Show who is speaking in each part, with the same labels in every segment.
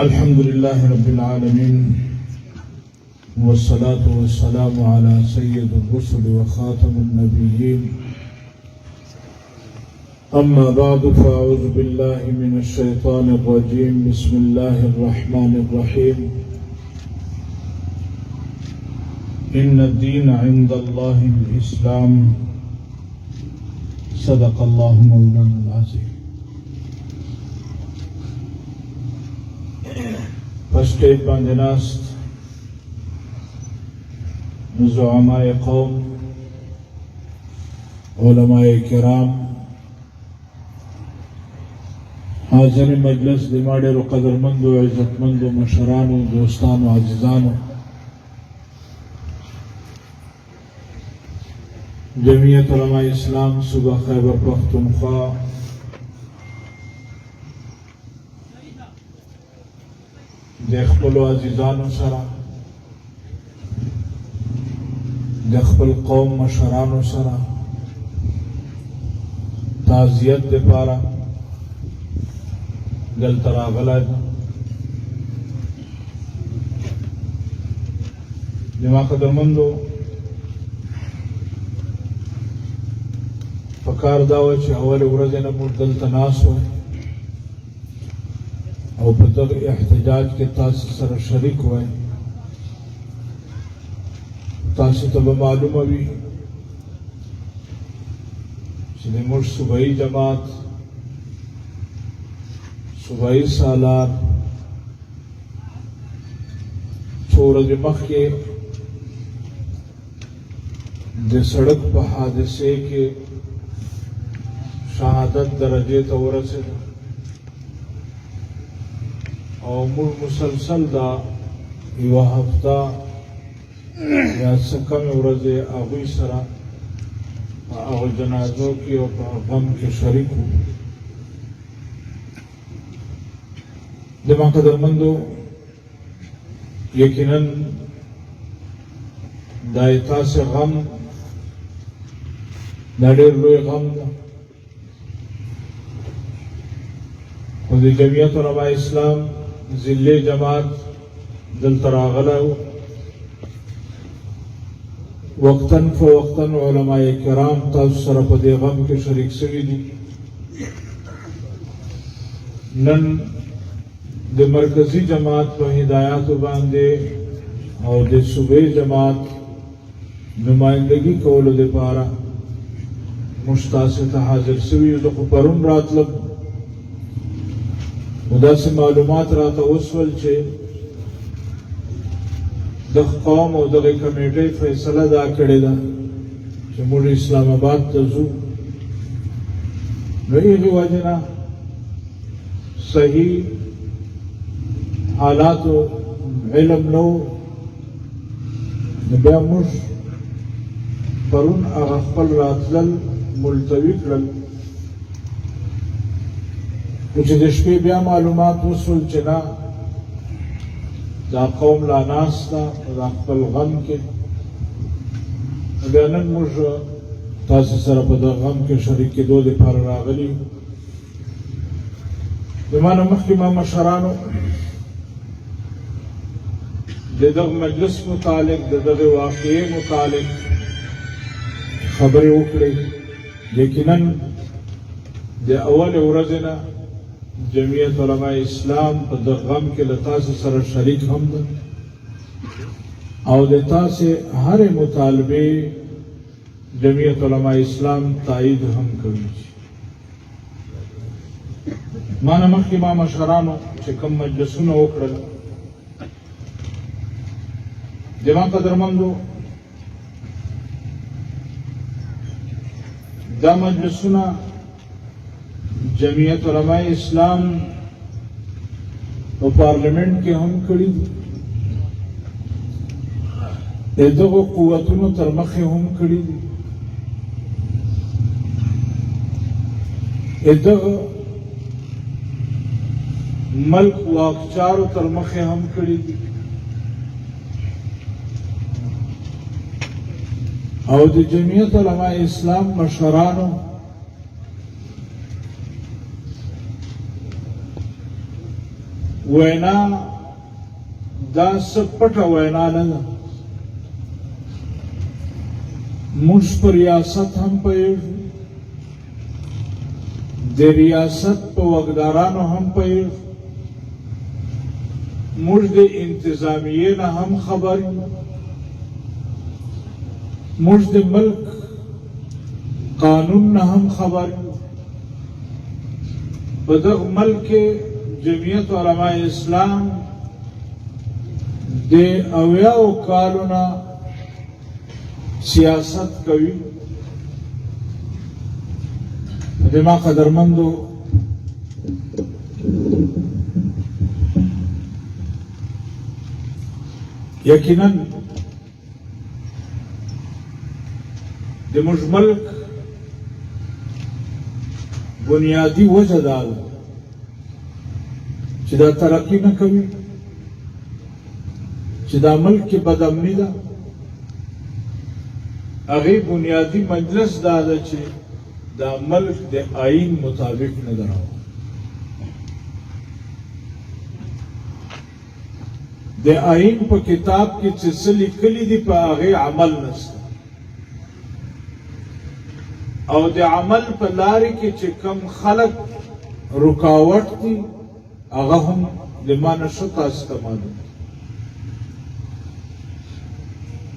Speaker 1: الحمد لله رب العالمين والصلاة والسلام على سيد الرسل وخاتم النبيين أما بعد فأعوذ بالله من الشيطان الرجيم بسم الله الرحمن الرحيم إن الدين عند الله الإسلام صدق الله مولانا العظيم. فسٹیج باندې ناست زعماء قوم، علماء کرام، حاضر مجلس دما ډېرو قدرمندو عزتمندو مشرانو دوستانو عزیزانو، جمعیت علماء اسلام صوبہ خیبر پختونخوا، د خپلو عزیزانو سره، د خپل قوم مشرانو سره تعزیت دپاره دلته راغلی یم. زما قدرمندو، پکار دا وه چې اولې ورځې نه موږ دلته ناست وای او په دغه احتجاج کې تاسو سره شریک وای. تاسو ته به معلومه وي چې زموږ صوبایي جماعت، صوبایي سالار څو ورځې مخکې د سړک په حادثې کې شهادت درجې ته ورسېده او موږ مسلسل دا یوه هفته یا څه کمې ورځې هغوی سره په هغو جنازو کې او په غم کې شریک وو. زما قدرمندو، یقینا دا تاسې غم دا ډېر لوی غم ده، خو د جمعیت علماء اسلام ضلعي جماعت دلته راغلی و. وقتاً فوقتاً علماء کرام تاسو سره په دې غم کې شریک شوي دي. نن د مرکزي جماعت په هدایاتو باندې او د صوبې جماعت نمایندګي کولو دپاره موږ تاسو ته حاضر شوي یو. زه خو پرون راتلم نو داسې معلومات راته وسول چې دغه قوم او دغه کمیټۍ فیصله دا کړې ده چې موږ اسلام آباد ته ځو. نو هغې وجې نه صحیح حالاتو علم نه و، نو بیا موږ پرون هغه خپل راتلل ملتوي کړل. نو چې د شپې بیا معلومات وسول چې نه، دا قوم لا ناست ده دا خپل غم کې، نو بیا نن موږ تاسو سره په دغه غم کې شریک کېدو دپاره راغلي یو. زما نه مخکې ما مشرانو د دغه مجلس متعلق د دغې واقعې متعلق خبرې وکړې. یقینا د اولې ورځې نه جمعیت علماء اسلام په دغه غم کې له تاسو سره شریک هم ده او د تاسې هرې مطالبې جمعیت علماء اسلام تایید هم کوي. ما نه مخکې ما مشرانو چې کوم مجلسونه وکړل، زما قدرمندو، دا مجلسونه جمعیت علماء اسلام په پارلیمنٹ کې هم کړي دي، د دغو قوتونو تر مخې هم کړي دي، د دغه ملک واکچارو تر مخې هم کړي دي او د جمعیت علماء اسلام مشرانو وینا دا څه پټه وینا نه ده. موږ په ریاست هم پوهېږو، د ریاست په واکدارانو هم پوهېږو، موږ د انتظامیې نه هم خبر یو، موږ د ملک قانون نه هم خبر یو. په دغه ملک کې جمعیت علماء اسلام د 80 کالو نه سیاست کوي. د ما قدرمندو یقینا د موږ ملک بنیادی وجه دا ده چې دا ترقی نه کوي، چې دا ملک کې بدامني ده. هغې بنیادی مجلس دا ده چې دا ملک د آئین مطابق نه ده روان. د آئین په کتاب کې چې څه لیکلي دي په هغې عمل نشته، او د عمل په لارې کې چې کم خلک رکاوټ دي هغه هم د ما نه ښه تاسو ته معلوم.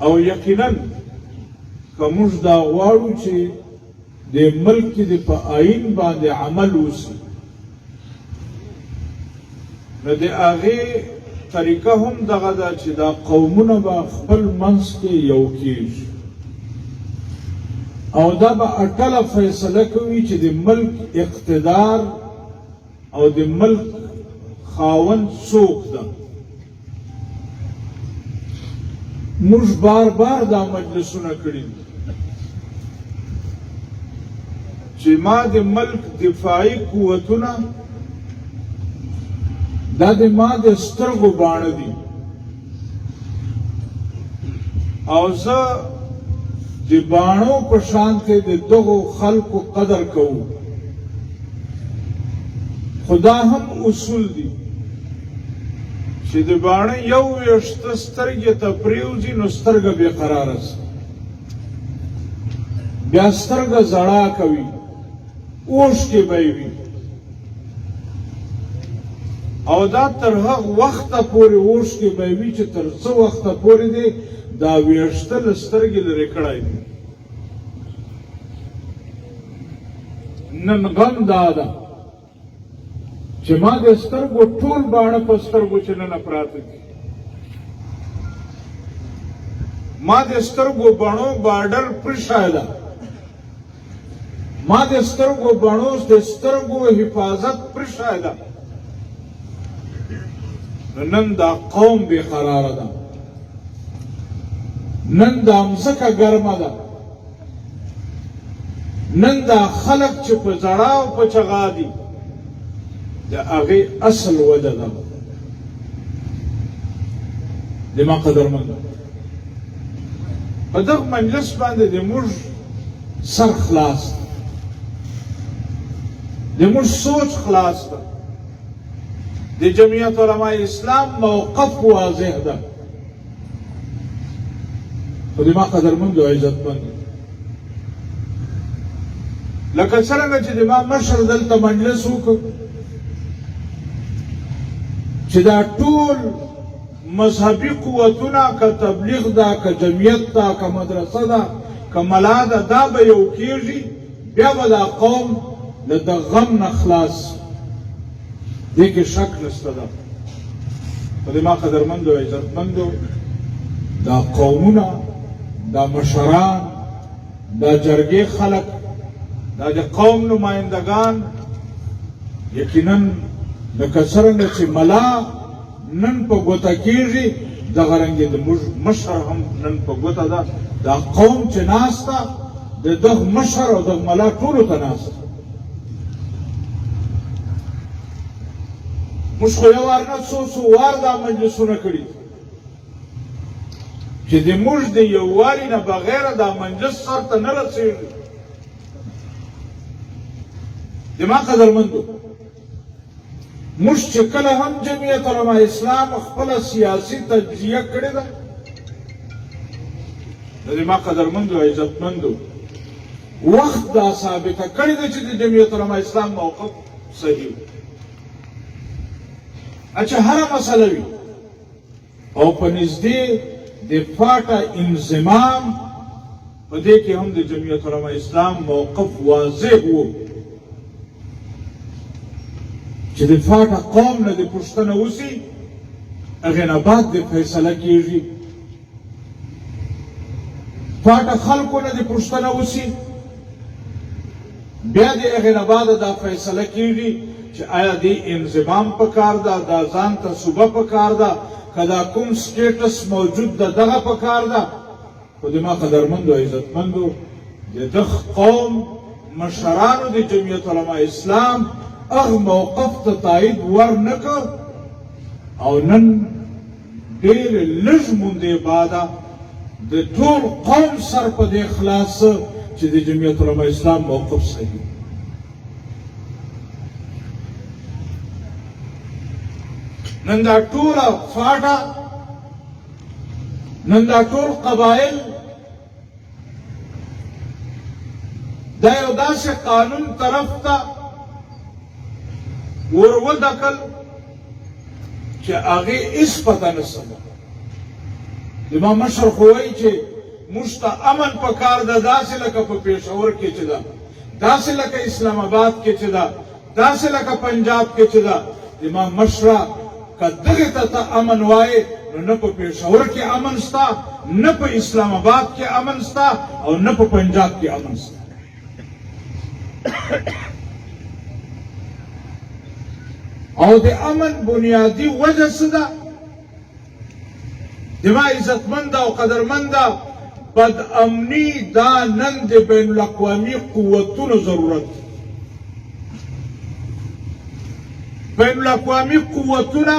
Speaker 1: او یقینا که موږ دا غواړو چې د ملک کې د په آئین باندې عمل وشي، نو د هغې طریقه هم دغه ده چې دا قومونه به خپل منځ کې یو کېږي، او دا به اټله فیصله کوي چې د ملک اقتدار او د ملک خاوند څوک ده. موږ بار بار دا مجلسونه کړي چې ما د ملک دفاعي قوتونه دا د ما د سترګو باڼه دي، او زه د باڼو په شان کې د دغو خلکو قدر کوو. خدا هم اصول دي چې د باڼه یو ویښته سترګې ته پرېوځي نو سترګه بې قراره شي، بیا سترګه زړه کوي، اوښکې به یې وي، او دا تر هغه وخته پورې اوښکې به یې وي چې تر څه وخته پورې دی دا ویښته له سترګې لرې کړی دی. نن غم دا ده چې ما د سترګو ټول باڼه په سترګو چې ننه پراته دي، ما د سترګو باڼو بارډر پرېښی ده، ما د سترګو باڼو د سترګو حفاظت پرېښی ده. نن دا قوم بې قراره ده، نن دا مځکه ګرمه ده، نن دا خلک چې په زړه او په چغا دي د هغې اصل وجه ده. د ما قدرمندو په دغه مجلس باندې د موږ سر خلاص ده، د موږ سوچ خلاص ده، د جمعیت علماء اسلام موقف واضح ده. خو د ما قدرمندو عزتمندو لکه څرنګه چې د ما مشر دلته مجلس وکړ چې دا ټول مذهبي قوتونه که تبلیغ ده که جمعیت ده که مدرسه ده که ملا ده دا به یو کېږي، بیا به دا قوم له د غم نه خلاص. دې کې شک نشته ده. خو د ما قدرمندو عزتمندو دا قومونه، دا مشران، دا جرګې خلک، دا د قوم نمایندگان یقینا لکه څرنګه چې ملا نن په ګوته کېږي دغه رنګې د موږ مشر هم نن په ګوته ده. دا قوم چې ناسته د دغه مشر او دغه ملا ټولو ته ناسته. موږ خو یو وار نه څو وار دا مجلسونه کړي چې د موږ د یووالي نه بغیره دا مجلس سر ته نه رسېږي. د ما قدرمندو موږ چې کله هم جمعیت علما اسلام خپله سیاسي تجزیه کړې ده نو زما قدرمندو عزتمندو وخت دا ثابته کړې ده چې د جمعیت علما اسلام موقف صحیح و. اچھا هره مسله وي او په نږدې د فاټا انضمام په دې کې هم د جمعیت علما اسلام موقف واضح و چې د فاټا قوم نه د پوښتنه وشي هغې نه بعد د فیصله کېږي. فاټا خلکو نه د پوښتنه وشي بیا د هغې نه بعد دا فیصله کېږي چې آیا دې انضمام پکار ده دا ځان ته صوبه پکار ده که دا کوم سټیټس موجود ده دغه پکار ده. خو زما قدرمندو عزتمندو د دغه قوم مشرانو د جمعیت علما اسلام هغه موقف ته تایید ور نه کړ او نن ډېر لږ موندې بعده د ټول قوم سر په دې خلاص چې د جمعیت علما اسلام موقف صحیح. نن دا ټوله فاټا نن دا ټول قبایل دا یو داسې قانون طرف ته ورودکل چې هغې هېڅ پته نشته. زما مشر خو وایي چې موږ ته امن پکار ده داسې لکه په پېښور کې چې ده داسې لکه اسلام آباد کې چې ده داسې لکه پنجاب کې چې ده. زما مشره که دغې ته امن وایې نو نه په پېښور کې امن شته نه په اسلام آباد کې امن شته او نه په پنجاب کې امن شته. او د امن بنیادی وجه څه ده؟ زما عزتمنده او قدرمنده بد امني دا نن د بین الاقوامي قوتونو ضرورت. بین الاقوامي قوتونه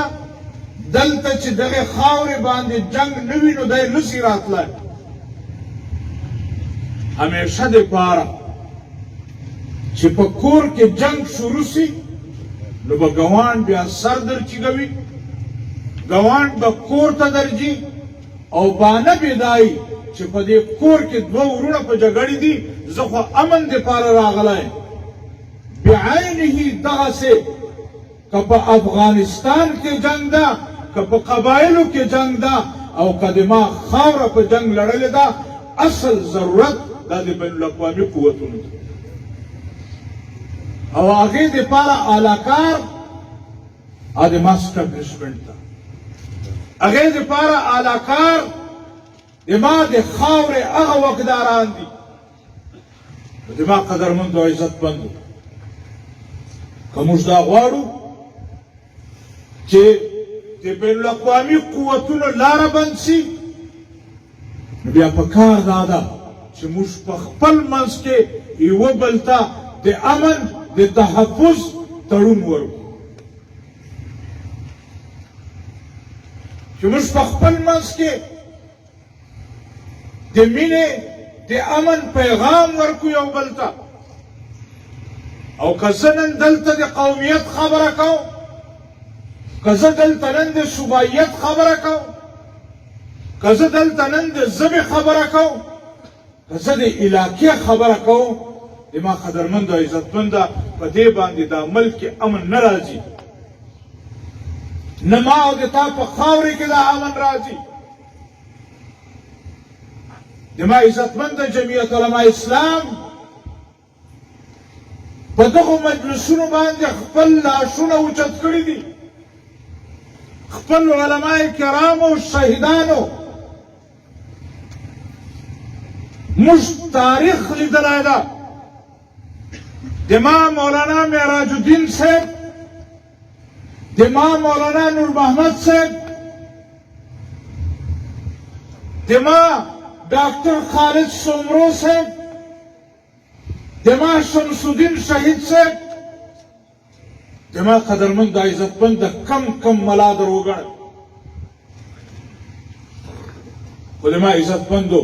Speaker 1: دلته چې دغه خاورې باندې جنگ نه وي نو دی نشي راتلی. همیشه دپاره چې په کور کې جنگ شروع سي نو به ګوان بیا سر درچیږوي ګوان به کور ته درځي او بانه بېدایي چې په دې کور کې دوه ورونه په جګړې دي زه خو امن دپاره راغلی یم. بعینه دغسې که په افغانستان کې جنگ ده که په قبایلو کې جنگ ده او که د ما خاوره په جنگ لړلې ده اصل ضرورت دا د بین الاقوامي قوتونو ده او هغې دپاره اعلی کار د ما اسټبلیشمنټ ده. هغې دپاره اعلی کار د ما د خاورې هغه واکداران دي. د ما قدرمندو او عزتمندو که موږ دا غواړو چې د بین الاقوامي قوتونو لاره بند شي نو بیا پکار دا ده چې موږ په خپل منځ کې یوه بل ته د امن د تحفظ تړون ورکړو چې موږ په خپل منځ کې د مینې د امن پیغام ورکړو یو بل ته. او که زه نن دلته د قومیت خبره کوم که زه دلته نن د صوبایت خبره کوم که زه دلته نن د ژبې خبره کوم که زه د علاقې خبره کوم زما قدرمند او عزتمنده په دې باندې دا ملک کې امن نه راځي نه ما او د تا په خاورې کې دا امن راځي. زما عزتمنده جمعیت علما اسلام په دغو مجلسونو باندې خپل لاشونه اوچت کړي دي. خپل علماء کرامو شهیدانو موږ تاریخ لیدلی ده. د ما مولانا معراج الدین صاحب د ما مولانا نور محمد صاحب د ما ډاکټر خالد سومرو صاحب د ما شمس الدین شهید صاحب د ما قدرمند عزتمند کم ملا در وګڼه خو د ما عزتمندو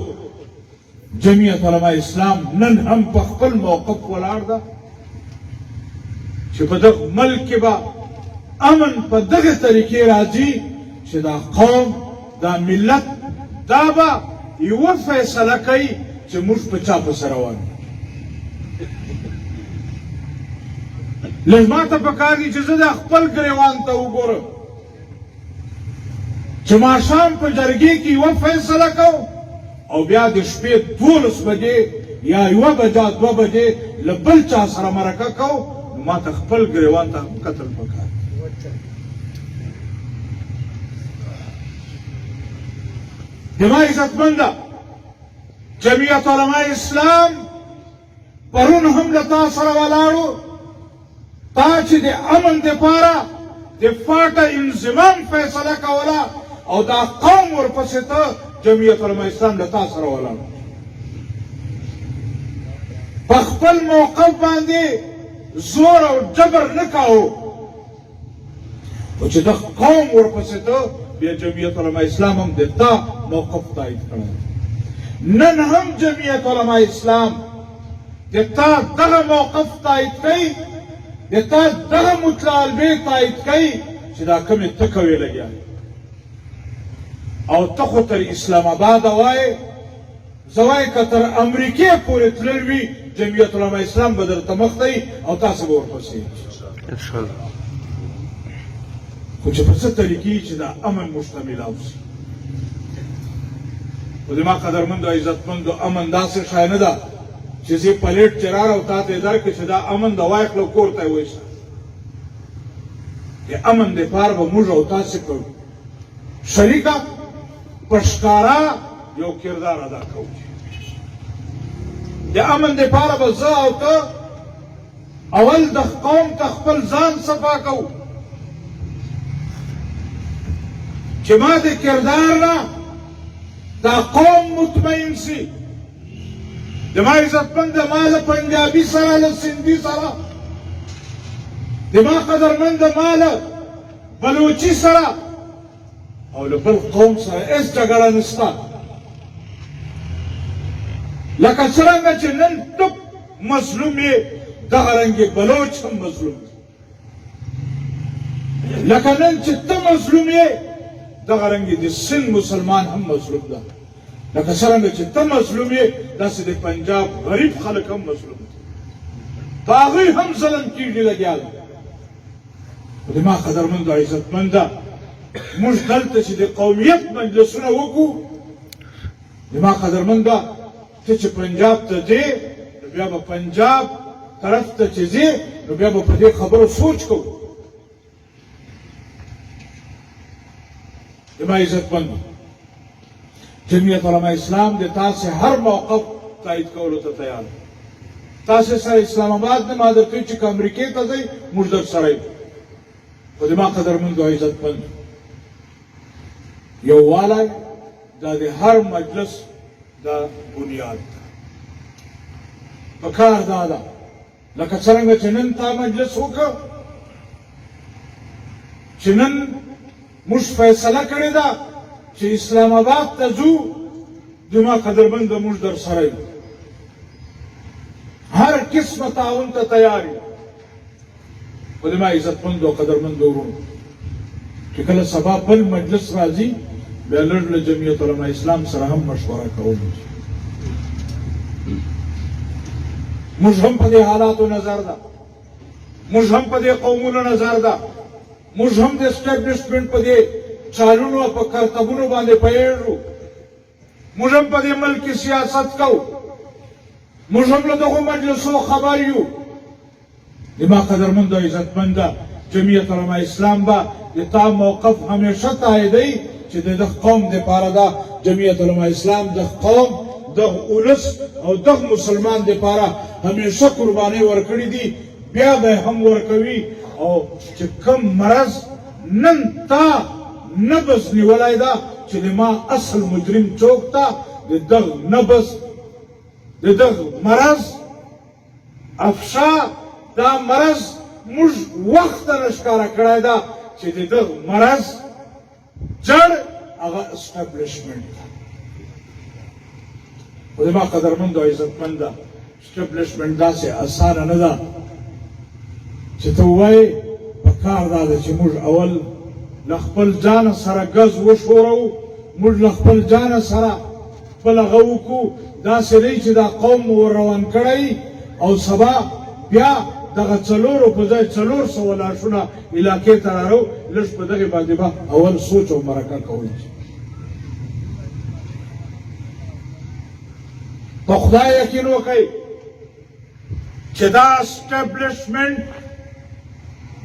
Speaker 1: جمعیت علما اسلام نن هم په خپل موقف ولاړ ده چې په دغه ملک کې به امن په دغه طریقې راځي چې دا قوم دا ملت دا به یوه فیصله کوي چې موږ په چا پسې روان یو. لږ ماته پکار دي چې زه د خپل ګریوان ته وګورم چې ماښام په جرګې کې یوه فیصله کوم او بیا د شپې 12 بجې یا 1 بجه 2 بجې له بل چا سره مرکه کوم، نو ماته خپل ګریوان ته کتل پکار. زما عزتمنده جمعیت علماء اسلام پرون هم له تا سره ولاړو، تا چې د امن دپاره د فاټه انضمام فیصله کوله او دا قوم ورپسې ته جمعیت علماء اسلام له تا سره ولاړو، په خپل موقف باندې زور او جبر نه کاوه، خو چې دا قوم ورپسې ته بیا جمعیت علماء اسلام هم د تا موقف تایید کړی. نن هم جمعیت علماء اسلام د تا دغه موقف تایید کوي، د تا دغه مطالبې تایید کوي چې دا کومې ته کوې لګیا او ته خو تر اسلام آباد وایې، زه وایم که تر امریکې پورې تلل وي جمعیت علماء اسلام به درته مخ دی او تاسو به ورپسې انشاءالله. خو چې په څه طریقې چې دا امن مشتمل اوسي. خو زما قدرمندو عزتمندو امن داسې شی نه ده چې زه پلیټ چې راړه تا ته درکړې چې دا امن د وایخلو کور ته یې ویسه. د امن دپاره به موږ او تاسې کوو شریکه په ښکاره یو کردار ادا کوو. د امن دپاره به زه او ته اول د قوم ته خپل ځان صفا کوو چې ما د کردار نه دا قوم مطمئن سي. د ما عزتمند ما له پنجابي سره له سندي سره، د ما قدرمند ما له بلوچي سره او له بل قوم سره هېڅ جګړه نشته. لکه څرنګه چې نن ټوپ مظلوم یې دغه رنګې بلوچ هم مظلوم دی. لکه نن چې ته مظلوم یې دغه رنګې د سند مسلمان هم مظلوم ده. لکه څرنګه چې ته مظلوم یې داسې د پنجاب غریب خلک هم مظلوم دي، په هغوی هم ظلم کېږي لګیا ده. زما قدرمندو عزتمنده موږ دلته چې د قومیت مجلسونه وکړو، زما قدرمنده ته چې پنجاب ته ځې نو بیا به پنجاب طرف ته چې ځې نو بیا به په دې خبرو سوچ کوو. زما عزتمندو جمعیت علماء اسلام د تاسې هر موقف تایید کولو ته تیار دی. تاسې سره اسلام آباد نه ما درکوي چې که امریکې ته ځئ موږ در سره یو. خو زما قدرمندو عزتمندو یووالی دا د هر مجلس دا بنیاد ده. پکار دا ده لکه څرنګه چې نن تا مجلس وکړ، چې نن موږ فیصله کړې ده چې اسلام آباد ته ځو، زما قدرمنده موږ در سره یو، هر قسمه تعاون ته تیار یو. خو زما عزتمندو او قدرمندو ورونو چې کله سبا بل مجلس راځي بیا لږ له جمعیت علماء اسلام سره هم مشوره کوو. موږ هم په دې حالاتو نظر ده، موږ هم په دې قومونو نظر ده، موږ هم د اسټابلیشمنټ په دې چالونو او په کرتبونو باندې پوهېږو، موږ هم په دې ملک کې سیاست کوو، موږ هم له دغو مجلسو خبر یو. زما قدرمندو عزتمنده جمعیت علماء اسلام به د تا موقف همیشه تاییدوي چې د دغه قوم دپاره ده جمعیت علماء اسلام دغه قوم دغه اولس او دغه مسلمان دپاره همیشه قربانۍ ورکړي دي، بیا به هم ورکوي. او چې کوم مرض نن تا نبض نیولی ده چې د ما اصل مجرم څوک ده، د دغه نبض د دغه مرض افشا دا مرض موږ وخت نه ښکاره کړی ده چې د دغه مرض جړ هغه اسټابلیشمنټ ده. خو زما قدرمندو عزتمنده اسټابلیشمنټ داسې اسانه نه ده چې ته ووایې په پکار دا ده چې موږ اول له خپل ځانه سره ګز وښورو، موږ له خپل ځانه سره خپل هغه وکړو. داسې دی چې دا قوم مو روان کړی او سبا بیا دغه څلورو په ځای 400 لاشونه علاقې ته راړو. لږ په دغې باندې به اول سوچ او مرکه کوئ. په خدای یقین وکئ چې دا اسټابلیشمنټ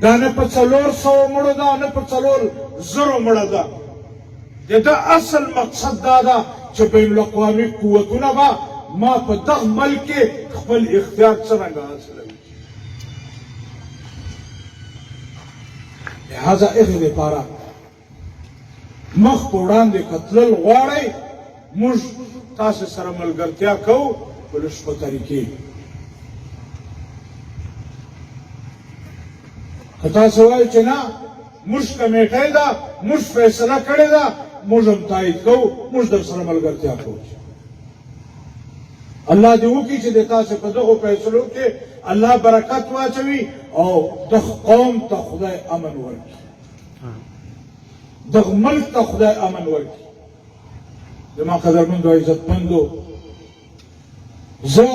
Speaker 1: دا نه په 400 مړو ده نه په 4,000 مړه ده. د ده اصل مقصد دا ده چې بین الاقوامي قوتونه به ما په دغه ملک کې خپل اختیار څرنګه حاصلوي. لہذا هغې دپاره مخ په وړاندې کتلل غواړئ. موږ تاسې سره ملګرتیا کوو په لږ په طریقې. که تاسو وایئ چې نه موږ کمیټۍ ده، موږ فیصله کړې ده، موږ هم تایید کوو، موږ در سره ملګرتیا کوو. الله دې وکړي چې د تاسو په دغو فیصلو کې الله برکت واچوي او دغه قوم ته خدای امن ورکړي، دغه ملک ته خدای امن ورکړي. زما قدرمندو عزتمندو، زه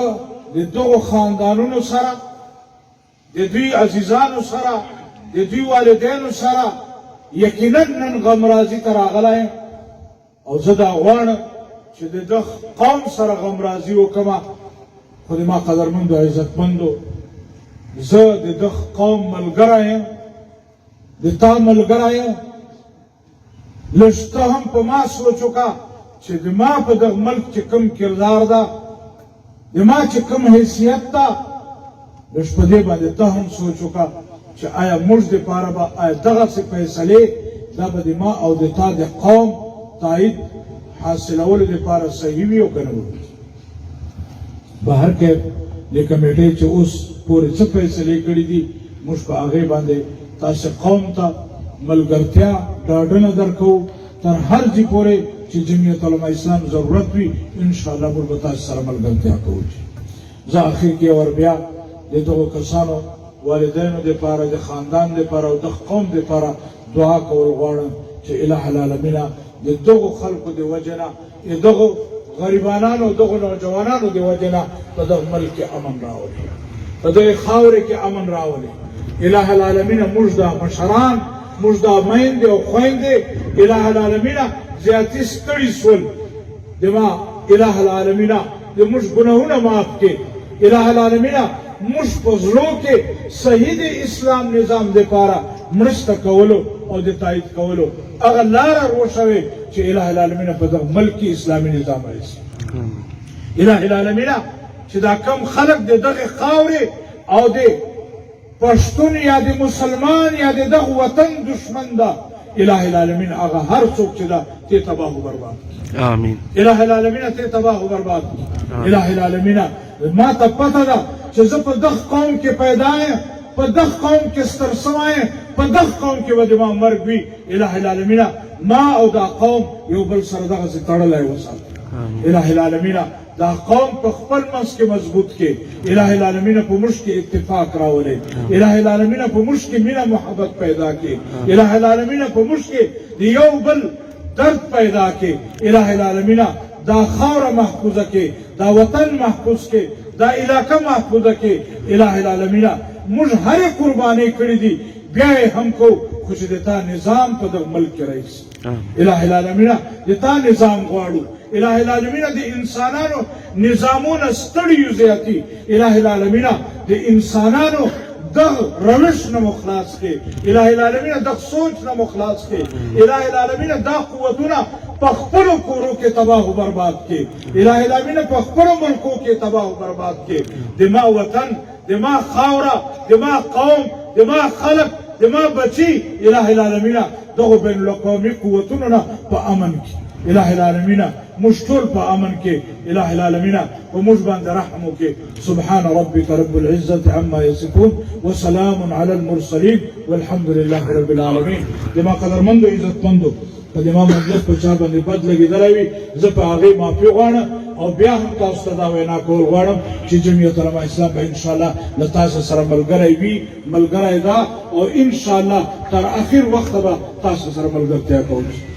Speaker 1: د دغو خاندانونو سره، د دوی عزیزانو سره، د دوی والدینو سره یقینا نن غمرازي ته راغلی یم او زه دا غواړم چې د دغه قوم سره غمرازي وکړمه. خو د ما قدرمندو عزتمندو، زه د دغه قوم ملګری یم، د تا ملګری یم. لږ ته هم په ما سوچ وکړه چې د ما په دغه ملک چې کوم کردار ده، د ما چې کوم حیثیت ده، لږ په دې باندې ته هم سوچ وکړه چې آیا موږ دپاره به آیا دغسې فیصلې دا به د ما او د تا د قوم تایید حاصلولو دپاره صحیح وي او که نه وي. به هر کیف د کمیټۍ چې اوس پورې څه فیصلې کړي دي، موږ په هغې باندې تاسې قوم ته ملګرتیا ډاډونه درکوو تر هر ځای پورې چې جمعیت علما اسلام ضرورت وي. انشاءالله موږ به تاسې سره ملګرتیا کوو. زه اخر کې ور بیا د دغو کسانو والدینو دپاره، د خاندان دپاره او د قوم دپاره دعا کول غواړم چې اله العالمینه د دغو خلکو د وجې نه، د دغو غریبانانو او دغو نوجوانانو د وجې نه په دغه ملک کې امن راولي، په دغې خاورې کې امن راولي. اله العالمینه موږ دا مشران، موږ دا میندې او خویندې اله العالمینه زیاتې ستړي شول. د ما اله العالمینه د موږ ګناهونه معاف کړي. اله العالمینه موږ په زړو کې صحیح د اسلام نظام دپاره مرسته کولو او د تایید کولو هغه لاره روښوي چې اله العالمینه په دغه ملک کې اسلامي نظام راشي. اله العالمینه چې دا کم خلک د دغې خاورې او د پښتون یا د مسلمان یا د دغه وطن دشمن ده، اله العالمین هغه هر څوک چې ده تی تباه و برباد کړي. آمین. اله العالمین تی تباه و برباد کړي. اله العالمین ما ته پته ده چې زه په دغه قوم کې پیدا یم، په دغه قوم کې ستر سوی یم، په دغه قوم کې به د ما مرګ وي. اله العالمین ما او دا قوم یو بل سره دغسې تړلی وساتي. اله العالمین دا قوم په خپل منځ کې مضبوط کې. اله العالمین په موږ کې اتفاق راولي. اله العالمین په موږ کې مینه محبت پیدا کې. اله العالمین په موږ کې د یو بل درد پیدا کې. اله العالمین دا خاوره محفوظه کې، دا وطن محفوظ کې، دا علاقه محفوظه کې. اله العالمین موږ هرې قربانۍ کړي دي، بیا یې هم کو، خو چې د تا نظام په دغه ملک کې راشي. اله العالمین د تا نظام غواړو. اله العالمین د انسانانو نظامونه ستړي یو زیاتي. اله العالمین د انسانانو دغه روش نه مخلاص کې. اله العالمین دغه سوچ نه مخلاص کې. اله العالمین دا قوتونه په خپلو کورو کې تباه و برباد کې. اله العالمین په خپلو ملکو کې تباه و برباد کې. د ما وطن، د ما خاوره، د ما قوم، د ما خلق، د ما بچي اله العالمین دغو بین الاقوامي قوتونو نه په امن کې. اله العالمین موږ ټول په امن کې. اله العالمین په موږ باندې رحم وکړي. سبحان ربك رب العزة عما يصفون وسلام على المرسلين والحمد لله رب العالمين. دما قدرمندو عزتمندو په دې ما مجلس په چا باندې بد لګېدلی وي، زه په هغې معافي غواړم او بیا هم تاسو ته دا وینا کول غواړم چې جمعیت العلماء اسلام به ان شاء الله له تاسو سره ملګری وي، ملګری دا، او ان شاء الله تر اخر وخت به تاسو سره ملګرتیا کوو.